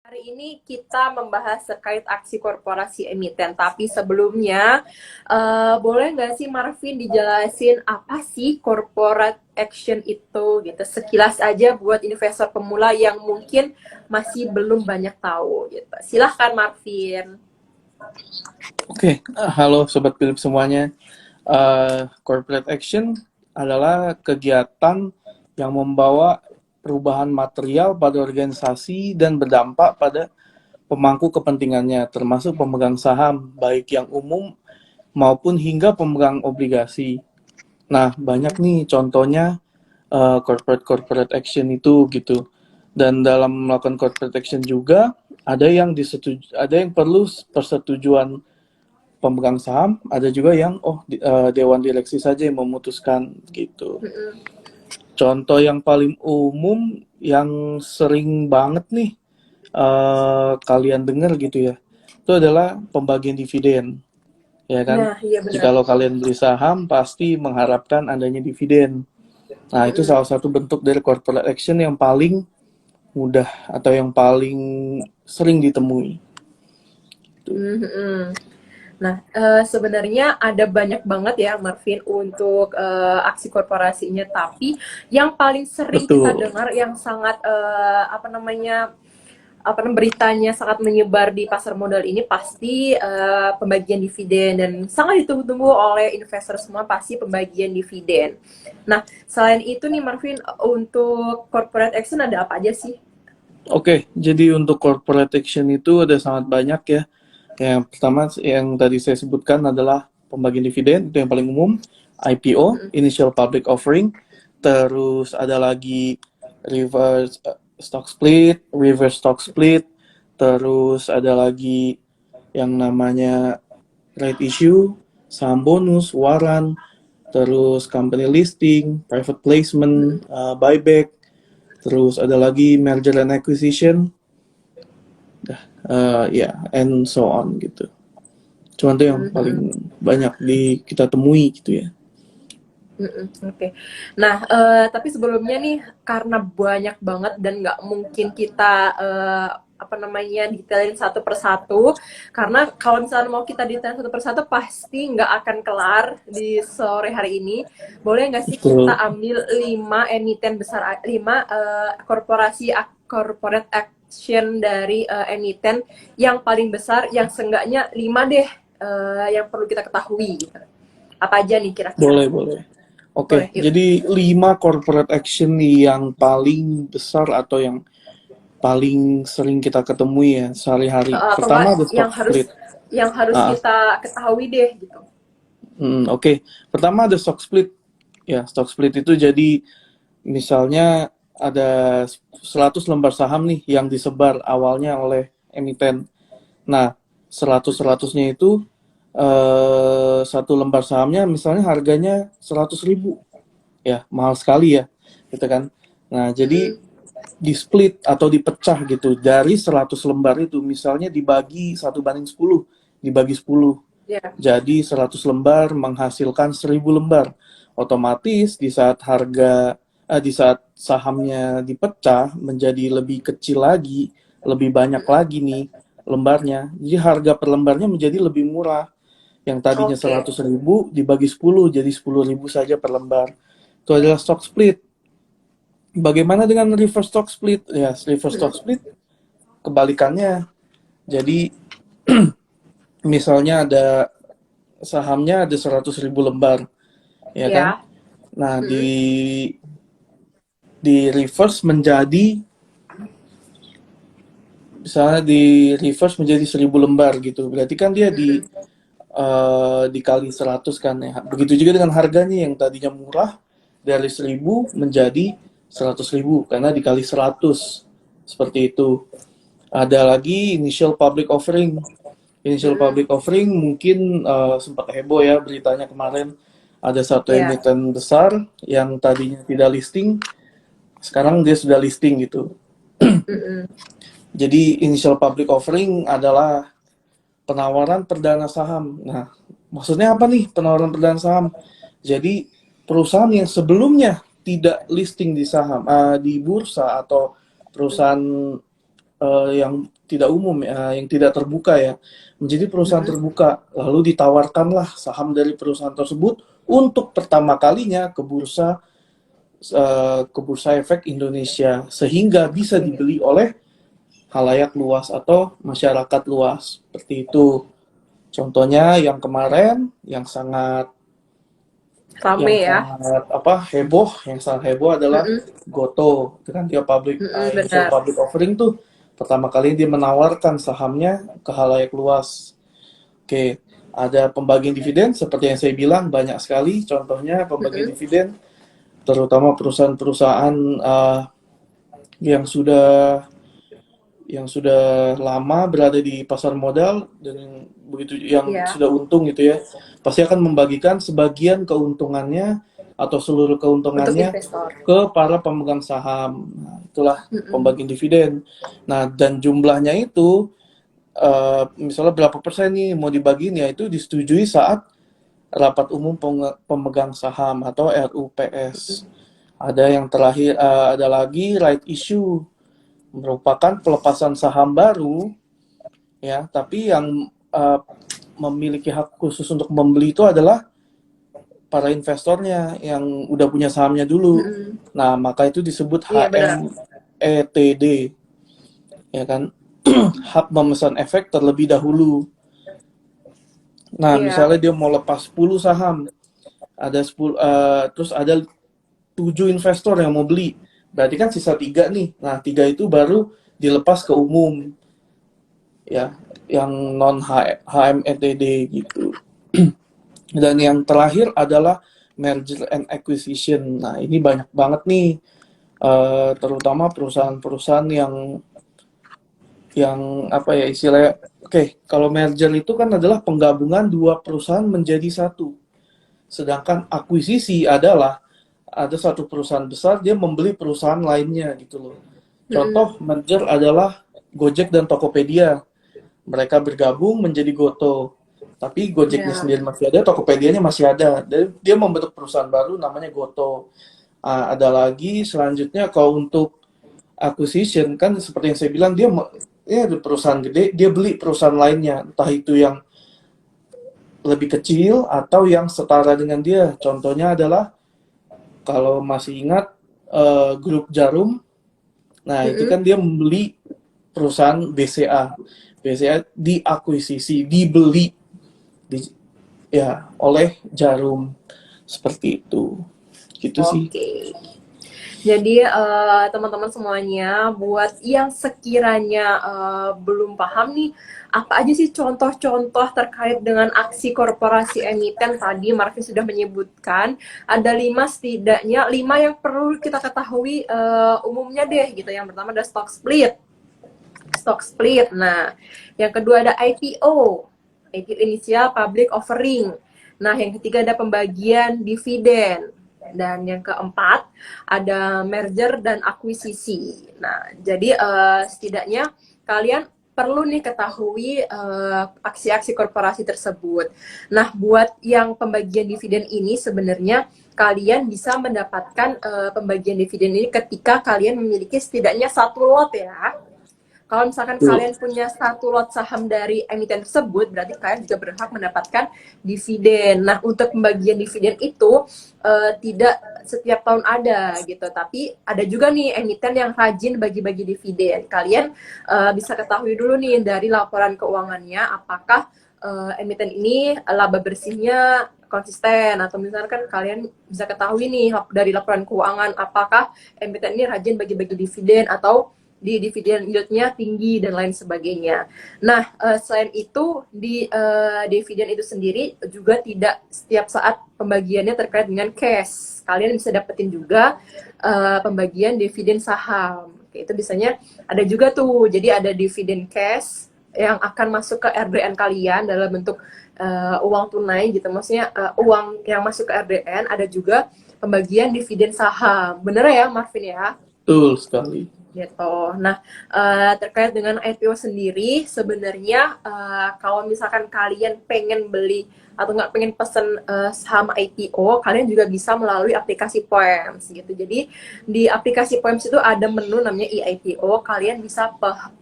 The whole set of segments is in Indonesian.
Hari ini kita membahas terkait aksi korporasi emiten, tapi sebelumnya boleh nggak sih Marvin dijelasin apa sih corporate action itu gitu, sekilas aja buat investor pemula yang mungkin masih belum banyak tahu gitu. Silahkan Marvin. Oke, halo Sobat Philip semuanya. Corporate action adalah kegiatan yang membawa perubahan material pada organisasi dan berdampak pada pemangku kepentingannya, termasuk pemegang saham, baik yang umum maupun hingga pemegang obligasi. Nah, banyak nih contohnya corporate action itu gitu. Dan dalam melakukan corporate action juga ada yang perlu persetujuan pemegang saham, ada juga yang dewan direksi saja yang memutuskan gitu. Contoh yang paling umum yang sering banget nih kalian dengar gitu ya, itu adalah pembagian dividen, ya kan? Nah, iya benar. Jikalau kalian beli saham pasti mengharapkan adanya dividen. Nah, itu salah satu bentuk dari corporate action yang paling mudah atau yang paling sering ditemui. Nah, sebenarnya ada banyak banget ya Marvin untuk aksi korporasinya, tapi yang paling sering kita Betul. dengar yang sangat beritanya sangat menyebar di pasar modal ini pasti pembagian dividen, dan sangat ditunggu-tunggu oleh investor semua pasti pembagian dividen. Nah, selain itu nih Marvin, untuk corporate action ada apa aja sih? Oke, jadi untuk corporate action itu ada sangat banyak ya. Yang pertama yang tadi saya sebutkan adalah pembagian dividen, itu yang paling umum, IPO, Initial Public Offering, terus ada lagi reverse stock split, reverse stock split, terus ada lagi yang namanya right issue, saham bonus, waran, terus company listing, private placement, buyback, terus ada lagi merger and acquisition, and so on gitu. Cuma itu yang paling banyak kita temui gitu ya. Oke. Nah, tapi sebelumnya nih, karena banyak banget dan nggak mungkin kita detailin satu persatu, karena kalau misalnya mau kita detailin satu persatu pasti nggak akan kelar di sore hari ini. Boleh nggak sih kita Betul. ambil 5 korporasi corporate action dari emiten yang paling besar, yang seenggaknya 5 deh, yang perlu kita ketahui gitu. Apa aja nih kira-kira? Boleh, boleh. Boleh, Oke, yuk. jadi 5 corporate action yang paling besar atau yang paling sering kita ketemui ya sehari-hari. Atau enggak Pertama ada yang stock harus split. yang harus Ah, kita ketahui deh gitu. Oke. Pertama ada stock split. Ya, stock split itu jadi misalnya ada 100 lembar saham nih yang disebar awalnya oleh emiten. Nah, 100-100-nya itu satu lembar sahamnya misalnya harganya 100.000, ya mahal sekali ya, gitu kan. Nah, jadi di split atau dipecah gitu dari 100 lembar itu, misalnya dibagi 1/10, dibagi 10. Ya. Jadi 100 lembar menghasilkan 1.000 lembar. Otomatis di saat sahamnya dipecah menjadi lebih kecil lagi, lebih banyak lagi nih lembarnya. Jadi harga per lembarnya menjadi lebih murah. Yang tadinya Oke. 100.000 dibagi 10 jadi 10.000 saja per lembar. Itu adalah stock split. Bagaimana dengan reverse stock split? Ya, reverse stock split kebalikannya. Jadi misalnya ada sahamnya ada 100.000 lembar, ya kan? Ya. Nah, di reverse menjadi misalnya di reverse menjadi 1.000 lembar gitu. Berarti kan dia dikali 100 kan ya. Begitu juga dengan harganya yang tadinya murah dari 1.000 menjadi 100.000 karena dikali 100. Seperti itu. Ada lagi initial public offering. Initial public offering mungkin sempat heboh ya beritanya kemarin. Ada satu Ya. emiten besar yang tadinya tidak listing, sekarang dia sudah listing gitu. Jadi initial public offering adalah penawaran perdana saham. Nah, maksudnya apa nih penawaran perdana saham? Jadi perusahaan yang sebelumnya tidak listing di saham di bursa atau perusahaan yang tidak umum ya, yang tidak terbuka ya, menjadi perusahaan terbuka. Lalu ditawarkanlah saham dari perusahaan tersebut untuk pertama kalinya ke Bursa Efek Indonesia sehingga bisa dibeli oleh halayak luas atau masyarakat luas. Seperti itu. Contohnya yang kemarin Rame ya. yang sangat heboh adalah Mm-mm. Goto. Itu kan dia Mm-mm, initial benar. public offering tuh pertama kali dia menawarkan sahamnya ke halayak luas. Oke, ada pembagian dividen seperti yang saya bilang banyak sekali contohnya pembagian Mm-mm. dividen terutama perusahaan-perusahaan yang sudah lama berada di pasar modal dan begitu yang Iya, sudah untung gitu ya, pasti akan membagikan sebagian keuntungannya atau seluruh untuk keuntungannya investor. ke para pemegang saham. Nah, itulah Mm-mm. pembagian dividen. Nah, dan jumlahnya itu misalnya berapa persen nih mau dibagiin ya itu disetujui saat rapat umum pemegang saham atau RUPS. Ada yang terakhir, ada lagi right issue merupakan pelepasan saham baru ya, tapi yang memiliki hak khusus untuk membeli itu adalah para investornya yang udah punya sahamnya dulu. Mm-mm. Nah, maka itu disebut Iya benar. HMETD, ya kan? Hak memesan efek terlebih dahulu. Nah, Iya. misalnya dia mau lepas 10 saham, ada 10, terus ada 7 investor yang mau beli. Berarti kan sisa 3 nih. Nah, 3 itu baru dilepas ke umum, ya, yang non HMETD gitu. Dan yang terakhir adalah merger and acquisition. Nah, ini banyak banget nih, terutama perusahaan-perusahaan yang apa ya istilahnya. Oke, kalau merger itu kan adalah penggabungan dua perusahaan menjadi satu. Sedangkan akuisisi adalah ada satu perusahaan besar dia membeli perusahaan lainnya gitu loh. Mm-mm. Contoh merger adalah Gojek dan Tokopedia. Mereka bergabung menjadi Goto. Tapi Gojeknya Iya. sendiri masih ada, Tokopedia-nya masih ada. Dan dia membentuk perusahaan baru namanya Goto. Ada lagi selanjutnya kalau untuk acquisition kan seperti yang saya bilang dia ya di perusahaan gede dia beli perusahaan lainnya entah itu yang lebih kecil atau yang setara dengan dia. Contohnya adalah kalau masih ingat grup Jarum. Nah, itu Mm-mm. kan dia membeli perusahaan BCA. BCA diakuisisi, dibeli oleh Jarum seperti itu. Gitu sih. Oke. Jadi teman-teman semuanya, buat yang sekiranya belum paham nih, apa aja sih contoh-contoh terkait dengan aksi korporasi emiten tadi Marvin sudah menyebutkan ada 5 setidaknya 5 yang perlu kita ketahui umumnya deh gitu. Yang pertama ada stock split, stock split. Nah, yang kedua ada IPO, IPO inisial public offering. Nah, yang ketiga ada pembagian dividen. Dan yang keempat ada merger dan akuisisi. Nah, jadi setidaknya kalian perlu nih ketahui aksi-aksi korporasi tersebut. Nah, buat yang pembagian dividen ini sebenarnya kalian bisa mendapatkan pembagian dividen ini ketika kalian memiliki setidaknya satu lot ya. Kalau misalkan Tuh. kalian punya satu lot saham dari emiten tersebut, berarti kalian juga berhak mendapatkan dividen. Nah, untuk pembagian dividen itu tidak setiap tahun ada gitu, tapi ada juga nih emiten yang rajin bagi-bagi dividen. Kalian bisa ketahui dulu nih dari laporan keuangannya, apakah emiten ini laba bersihnya konsisten, atau misalkan kalian bisa ketahui nih dari laporan keuangan apakah emiten ini rajin bagi-bagi dividen atau di dividen yieldnya tinggi dan lain sebagainya. Nah, selain itu di dividen itu sendiri juga tidak setiap saat pembagiannya terkait dengan cash. Kalian bisa dapetin juga pembagian dividen saham. Oke, itu biasanya ada juga tuh. Jadi ada dividen cash yang akan masuk ke RDN kalian dalam bentuk uang tunai gitu. Maksudnya uang yang masuk ke RDN, ada juga pembagian dividen saham. Bener ya, Marvin ya? Betul sekali. gitu. Nah, terkait dengan IPO sendiri, sebenarnya kalau misalkan kalian pengen beli atau nggak pengen pesen saham IPO, kalian juga bisa melalui aplikasi Poems gitu. Jadi di aplikasi Poems itu ada menu namanya e-IPO, kalian bisa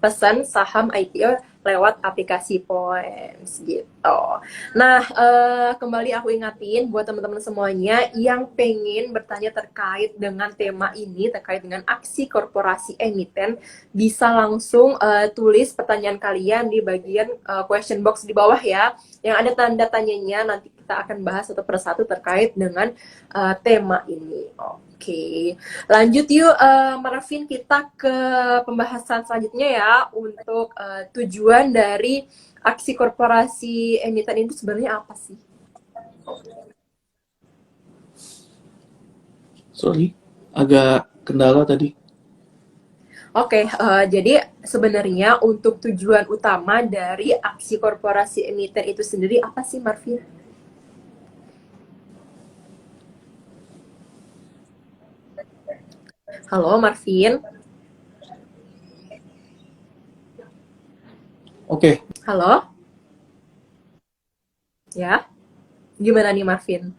pesan saham IPO lewat aplikasi Poems gitu. Nah, kembali aku ingatin buat teman-teman semuanya yang pengen bertanya terkait dengan tema ini, terkait dengan aksi korporasi emiten, bisa langsung tulis pertanyaan kalian di bagian question box di bawah ya, yang ada tanda tanyanya. Nanti kita akan bahas satu persatu terkait dengan tema ini. Oke, lanjut yuk Marvin, kita ke pembahasan selanjutnya ya, untuk tujuan dari aksi korporasi emiten itu sebenarnya apa sih? Sorry, agak kendala tadi. Oke, jadi sebenarnya untuk tujuan utama dari aksi korporasi emiten itu sendiri apa sih, Marvin? Halo, Marvin. Oke, Halo, ya. Gimana nih, Marvin?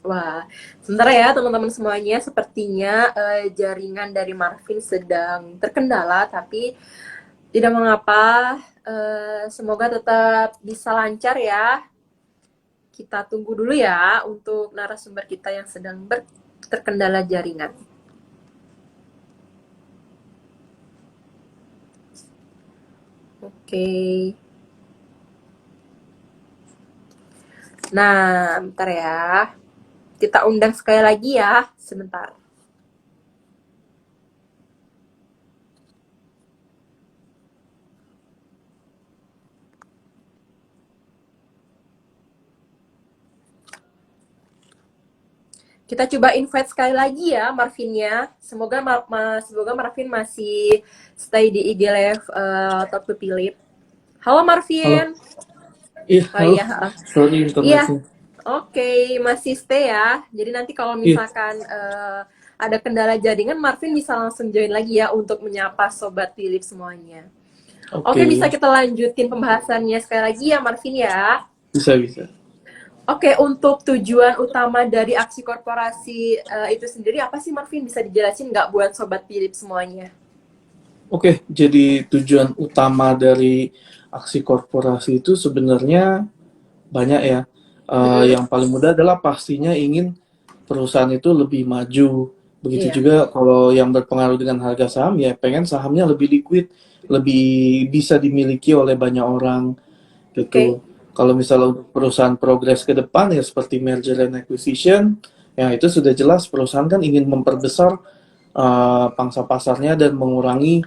Wah, sementara ya teman-teman semuanya, sepertinya jaringan dari Marvin sedang terkendala, tapi tidak mengapa. Semoga tetap bisa lancar ya. Kita tunggu dulu ya untuk narasumber kita yang sedang terkendala jaringan. Oke. Nah, bentar ya. Kita undang sekali lagi ya, sebentar. Kita coba invite sekali lagi ya Marvinnya. Semoga Marvin masih stay di IG Live Talk to Philip. Halo halo. Marvin. Iya, Oh halo. iya, Sorry iya. internetnya. Oke, masih stay ya. Jadi nanti kalau Iya, misalkan ada kendala jaringan, Marvin bisa langsung join lagi ya untuk menyapa Sobat Philip semuanya. Oke, oke. bisa kita lanjutin pembahasannya sekali lagi ya Marvin ya. Bisa, bisa. Oke, untuk tujuan utama dari aksi korporasi itu sendiri apa sih Marvin? Bisa dijelasin nggak buat Sobat Philip semuanya? Oke, jadi tujuan utama dari aksi korporasi itu sebenarnya banyak ya. Mm-mm. Yang paling mudah adalah pastinya ingin perusahaan itu lebih maju. Begitu Iya, juga kalau yang berpengaruh dengan harga saham, ya pengen sahamnya lebih liquid, lebih bisa dimiliki oleh banyak orang oke. gitu. Kalau misalnya untuk perusahaan progres ke depan ya seperti merger and acquisition, ya itu sudah jelas perusahaan kan ingin memperbesar pangsa pasarnya dan mengurangi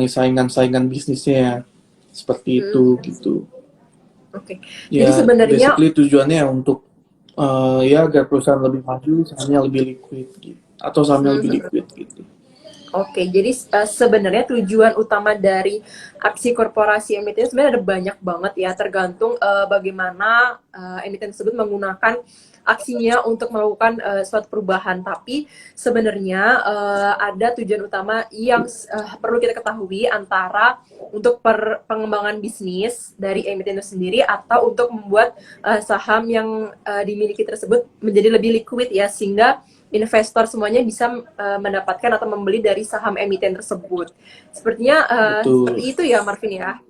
saingan-saingan bisnisnya seperti Mm, itu gitu. oke. Jadi Ya sebenarnya, basically tujuannya untuk ya agar perusahaan lebih maju, sahamnya lebih liquid gitu. Atau sahamnya lebih mm, liquid gitu. oke, jadi sebenarnya tujuan utama dari aksi korporasi emiten sebenarnya ada banyak banget ya, tergantung bagaimana emiten tersebut menggunakan aksinya untuk melakukan suatu perubahan. Tapi sebenarnya ada tujuan utama yang perlu kita ketahui, antara untuk pengembangan bisnis dari emiten itu sendiri atau untuk membuat saham yang dimiliki tersebut menjadi lebih liquid ya, sehingga investor semuanya bisa mendapatkan atau membeli dari saham emiten tersebut. Sepertinya seperti Betul. itu ya Marvin ya,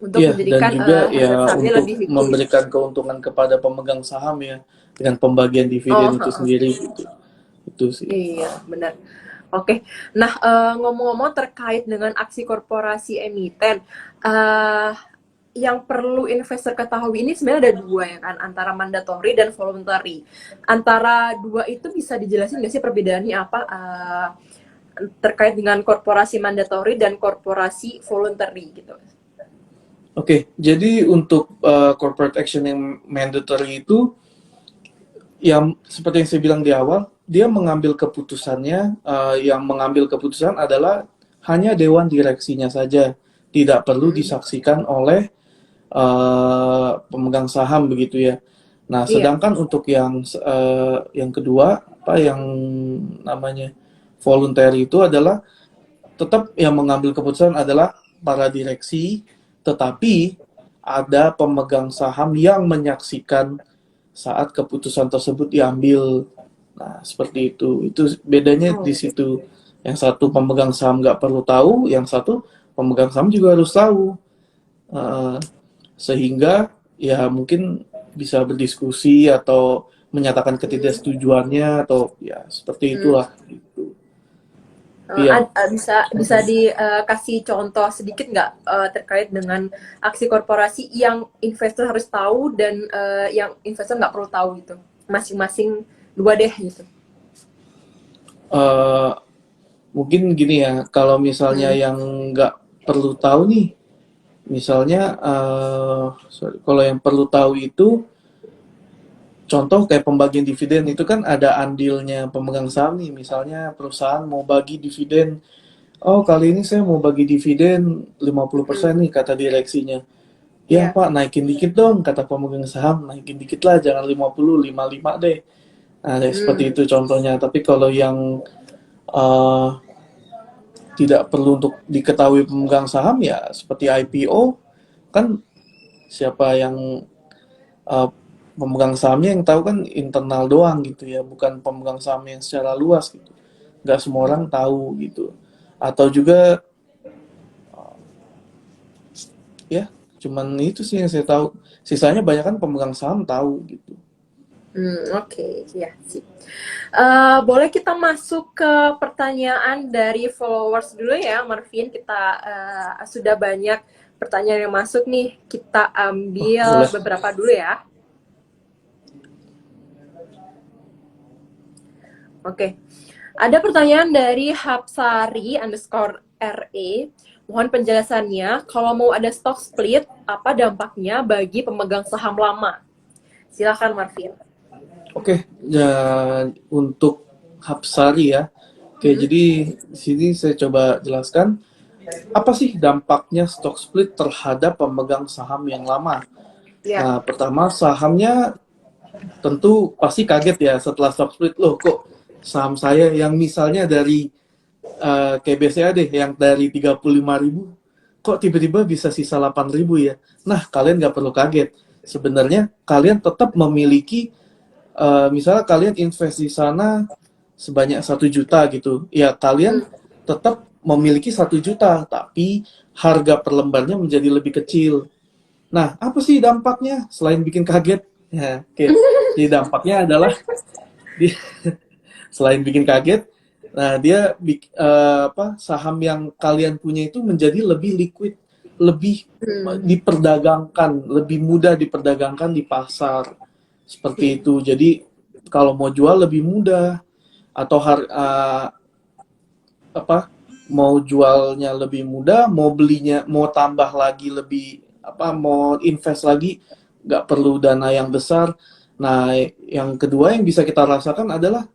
untuk Iya, dan menjadikan juga harga ya sahamnya untuk lebih liquid. memberikan keuntungan kepada pemegang saham ya dengan pembagian Oh, dividen itu sendiri gitu. Itu sih. iya benar. Oke, nah ngomong-ngomong terkait dengan aksi korporasi emiten, uh, yang perlu investor ketahui ini sebenarnya ada dua ya kan, antara mandatory dan voluntary. Antara dua itu bisa dijelasin nggak sih perbedaannya apa, terkait dengan korporasi mandatory dan korporasi voluntary gitu? Oke, jadi untuk corporate action yang mandatory itu yang seperti yang saya bilang di awal, dia mengambil keputusannya, yang mengambil keputusan adalah hanya dewan direksinya saja, tidak perlu Mm-mm. disaksikan oleh pemegang saham begitu ya. Nah, Iya. sedangkan untuk yang kedua, apa yang namanya voluntary itu adalah tetap yang mengambil keputusan adalah para direksi, tetapi ada pemegang saham yang menyaksikan saat keputusan tersebut diambil. Nah, seperti itu. Itu bedanya di Oh. situ. Yang satu pemegang saham nggak perlu tahu, yang satu pemegang saham juga harus tahu. Eh, Sehingga ya mungkin bisa berdiskusi atau menyatakan Hmm. ketidaksetujuannya atau ya seperti Hmm. itulah gitu. Iya. Bisa bisa dikasih contoh sedikit nggak terkait dengan aksi korporasi yang investor harus tahu dan yang investor nggak perlu tahu gitu. Masing-masing dua deh gitu. Eh, Mungkin gini ya, kalau misalnya Hmm. yang nggak perlu tahu nih, misalnya kalau yang perlu tahu itu contoh kayak pembagian dividen itu kan ada andilnya pemegang saham nih, misalnya perusahaan mau bagi dividen. Oh, kali ini saya mau bagi dividen Hmm. 50% nih kata direksinya. Ya Iya. Pak, naikin dikit dong kata pemegang saham, naikin dikit lah, jangan 50, 55 deh. Nah, seperti Hmm. itu contohnya. Tapi kalau yang eh, tidak perlu untuk diketahui pemegang saham ya seperti IPO, kan siapa yang eh, pemegang sahamnya yang tahu kan internal doang gitu ya, bukan pemegang saham yang secara luas gitu. Nggak semua Hmm. orang tahu gitu. Atau juga ya cuman itu sih yang saya tahu. Sisanya banyak kan pemegang saham tahu gitu. Oke, ya sih. Boleh kita masuk ke pertanyaan dari followers dulu ya, Marvin. Kita sudah banyak pertanyaan yang masuk nih. Kita Oh, ambil boleh. beberapa dulu ya. Oke. Ada pertanyaan dari Hapsari underscore RE. Mohon penjelasannya, kalau mau ada stock split, apa dampaknya bagi pemegang saham lama? Silakan, Marvin. Oke, ya untuk Hapsari ya. Oke, Hmm? jadi di sini saya coba jelaskan apa sih dampaknya stock split terhadap pemegang saham yang lama. Ya. Nah, pertama sahamnya tentu pasti kaget ya setelah stock split. Loh kok saham saya yang misalnya dari kayak BCA deh yang dari 35.000 kok tiba-tiba bisa sisa 8.000 ya. Nah, kalian nggak perlu kaget. Sebenarnya kalian tetap memiliki misalnya kalian invest di sana sebanyak 1 juta gitu. Ya, kalian Hmm. tetap memiliki 1 juta, tapi harga per lembarnya menjadi lebih kecil. Nah, apa sih dampaknya selain bikin kaget? Ya, oke. Jadi dampaknya adalah dia selain bikin kaget, nah dia saham yang kalian punya itu menjadi lebih liquid, lebih Hmm. diperdagangkan, lebih mudah diperdagangkan di pasar. Seperti Oke. itu. Jadi kalau mau jual lebih mudah atau apa mau jualnya lebih mudah, mau belinya mau tambah lagi lebih mau invest lagi nggak perlu dana yang besar. Nah, yang kedua yang bisa kita rasakan adalah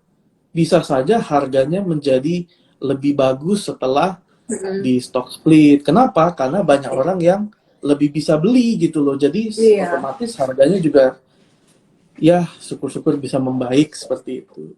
bisa saja harganya menjadi lebih bagus setelah Hmm. di stock split. Kenapa? Karena banyak orang yang lebih bisa beli gitu loh. Jadi Iya. otomatis harganya juga ya syukur-syukur bisa membaik seperti itu.